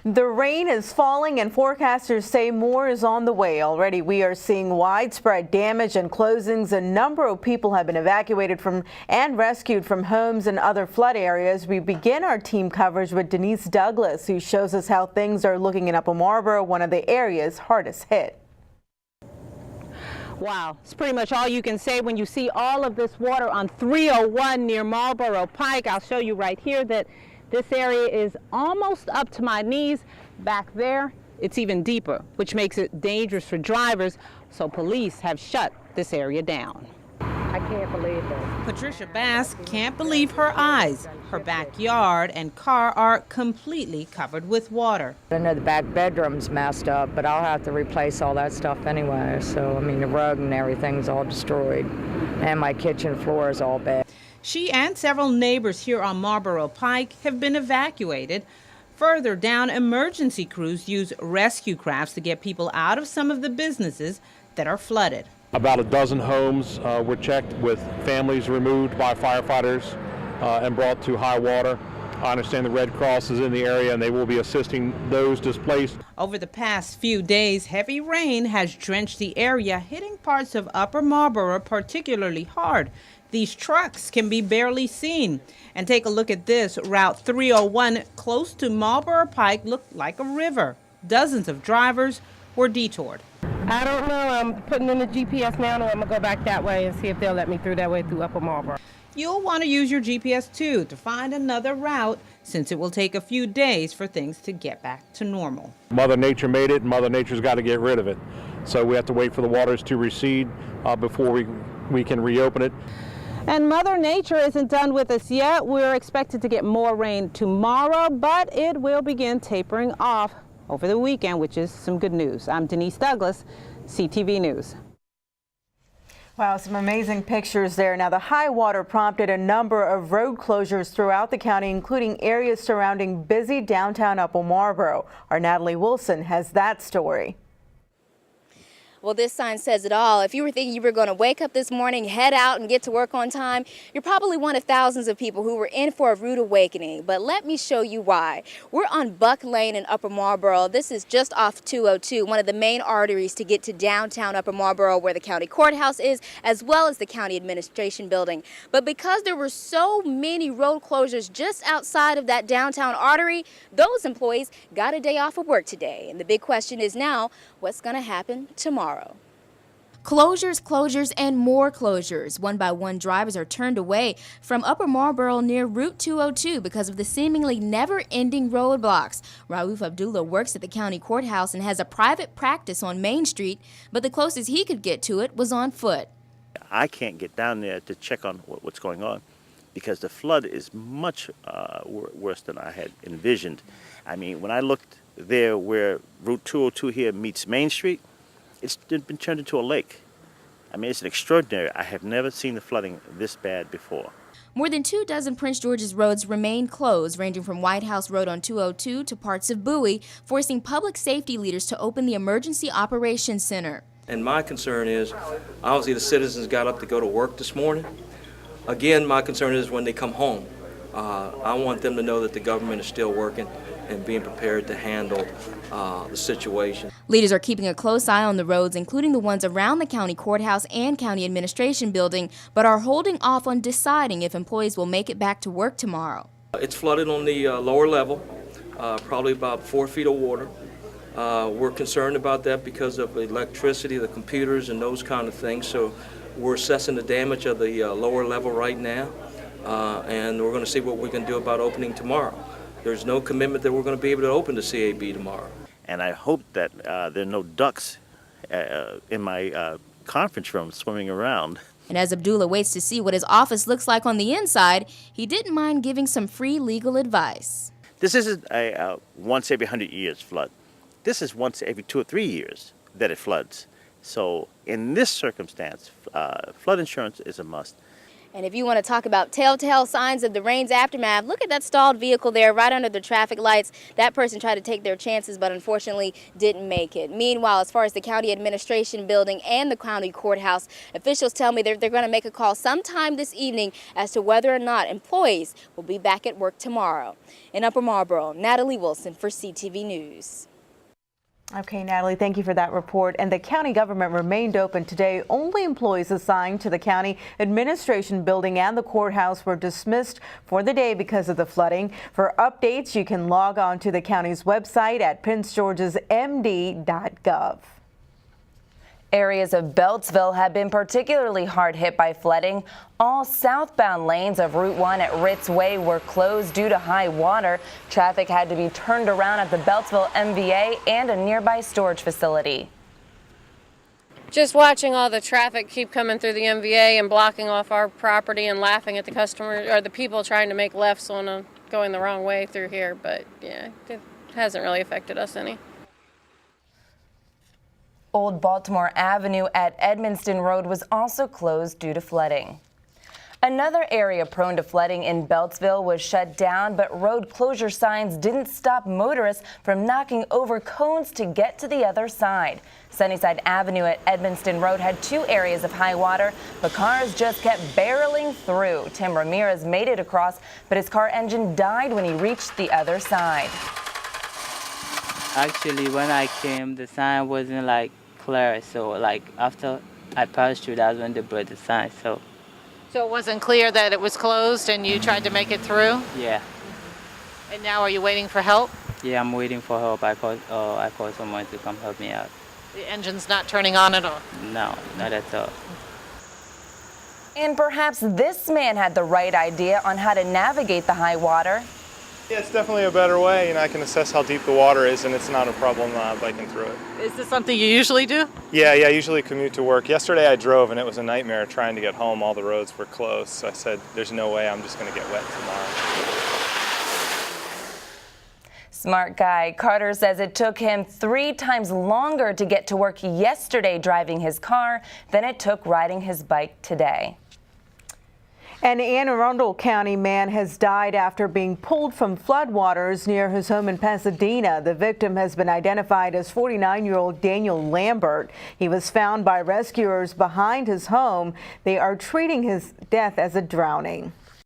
The rain is falling and forecasters say more is on the way. Already we are seeing widespread damage and closings. A number of people have been evacuated from and rescued from homes and other flood areas. We begin our team coverage with Denise Douglas, who shows us how things are looking in Upper Marlboro, one of the areas hardest hit. Wow, it's pretty much all you can say when you see all of this water on 301 near Marlboro Pike. I'll show you right here that this area is almost up to my knees. Back there, it's even deeper, which makes it dangerous for drivers, so police have shut this area down. I can't believe it. Patricia Bass can't believe her eyes. Her backyard and car are completely covered with water. I know the back bedroom's messed up, but I'll have to replace all that stuff anyway. So, I mean, the rug and everything's all destroyed, and my kitchen floor is all bad. She and several neighbors here on Marlboro Pike have been evacuated. Further down, emergency crews use rescue crafts to get people out of some of the businesses that are flooded. About a dozen homes were checked with families removed by firefighters and brought to high water. I understand the Red Cross is in the area and they will be assisting those displaced. Over the past few days, heavy rain has drenched the area, hitting parts of Upper Marlboro particularly hard. These trucks can be barely seen. And take a look at this. Route 301 close to Marlboro Pike looked like a river. Dozens of drivers were detoured. I don't know. I'm putting in the GPS now, and I'm going to go back that way and see if they'll let me through that way through Upper Marlboro. You'll want to use your GPS too to find another route, since it will take a few days for things to get back to normal. Mother Nature made it, and Mother Nature's got to get rid of it. So we have to wait for the waters to recede before we can reopen it. And Mother Nature isn't done with us yet. We're expected to get more rain tomorrow, but it will begin tapering off over the weekend, which is some good news. I'm Denise Douglas, CTV News. Wow, some amazing pictures there. Now, the high water prompted a number of road closures throughout the county, including areas surrounding busy downtown Upper Marlboro. Our Natalie Wilson has that story. Well, this sign says it all. If you were thinking you were going to wake up this morning, head out and get to work on time, you're probably one of thousands of people who were in for a rude awakening. But let me show you why. We're on Buck Lane in Upper Marlboro. This is just off 202, one of the main arteries to get to downtown Upper Marlboro, where the county courthouse is, as well as the county administration building. But because there were so many road closures just outside of that downtown artery, those employees got a day off of work today. And the big question is now, what's going to happen tomorrow? Closures, closures, and more closures. One by one, drivers are turned away from Upper Marlboro near Route 202 because of the seemingly never-ending roadblocks. Raouf Abdullah works at the county courthouse and has a private practice on Main Street, but the closest he could get to it was on foot. I can't get down there to check on what's going on because the flood is much worse than I had envisioned. I mean, when I looked there where Route 202 here meets Main Street, it's been turned into a lake. I mean, it's an extraordinary. I have never seen the flooding this bad before. More than 24 Prince George's roads remain closed, ranging from White House Road on 202 to parts of Bowie, forcing public safety leaders to open the Emergency Operations Center. And my concern is, obviously the citizens got up to go to work this morning. Again, my concern is when they come home. I want them to know that the government is still working and being prepared to handle the situation. Leaders are keeping a close eye on the roads, including the ones around the county courthouse and county administration building, but are holding off on deciding if employees will make it back to work tomorrow. It's flooded on the lower level, probably about 4 feet of water. We're concerned about that because of electricity, the computers, and those kind of things. So we're assessing the damage of the lower level right now, and we're going to see what we can do about opening tomorrow. There's no commitment that we're going to be able to open the CAB tomorrow. And I hope that there are no ducks in my conference room swimming around. And as Abdullah waits to see what his office looks like on the inside, he didn't mind giving some free legal advice. This isn't a once every 100 years flood. This is once every 2 or 3 years that it floods. So in this circumstance, flood insurance is a must. And if you want to talk about telltale signs of the rain's aftermath, look at that stalled vehicle there right under the traffic lights. That person tried to take their chances, but unfortunately didn't make it. Meanwhile, as far as the county administration building and the county courthouse, officials tell me they're going to make a call sometime this evening as to whether or not employees will be back at work tomorrow. In Upper Marlboro, Natalie Wilson for CTV News. Okay, Natalie, thank you for that report. And the county government remained open today. Only employees assigned to the county administration building and the courthouse were dismissed for the day because of the flooding. For updates, you can log on to the county's website at princegeorgesmd.gov. Areas of Beltsville have been particularly hard hit by flooding. All southbound lanes of Route 1 at Ritz Way were closed due to high water. Traffic had to be turned around at the Beltsville MVA and a nearby storage facility. Just watching all the traffic keep coming through the MVA and blocking off our property and laughing at the customers or the people trying to make lefts on going the wrong way through here. But yeah, it hasn't really affected us any. Old Baltimore Avenue at Edmonston Road was also closed due to flooding. Another area prone to flooding in Beltsville was shut down, but road closure signs didn't stop motorists from knocking over cones to get to the other side. Sunnyside Avenue at Edmonston Road had 2 areas of high water, but cars just kept barreling through. Tim Ramirez made it across, but his car engine died when he reached the other side. Actually, when I came, the sign wasn't clear, so after I passed through, that's when they brought the sign. So it wasn't clear that it was closed and you tried to make it through? Yeah. And now are you waiting for help? Yeah, I'm waiting for help. I called someone to come help me out. The engine's not turning on at all? No, not at all. And perhaps this man had the right idea on how to navigate the high water. Yeah, it's definitely a better way, and I can assess how deep the water is, and it's not a problem biking through it. Is this something you usually do? Yeah, I usually commute to work. Yesterday I drove, and it was a nightmare trying to get home. All the roads were closed, so I said, there's no way I'm just going to get wet tomorrow. Smart guy. Carter says it took him 3 times longer to get to work yesterday driving his car than it took riding his bike today. An Anne Arundel County man has died after being pulled from floodwaters near his home in Pasadena. The victim has been identified as 49-year-old Daniel Lambert. He was found by rescuers behind his home. They are treating his death as a drowning.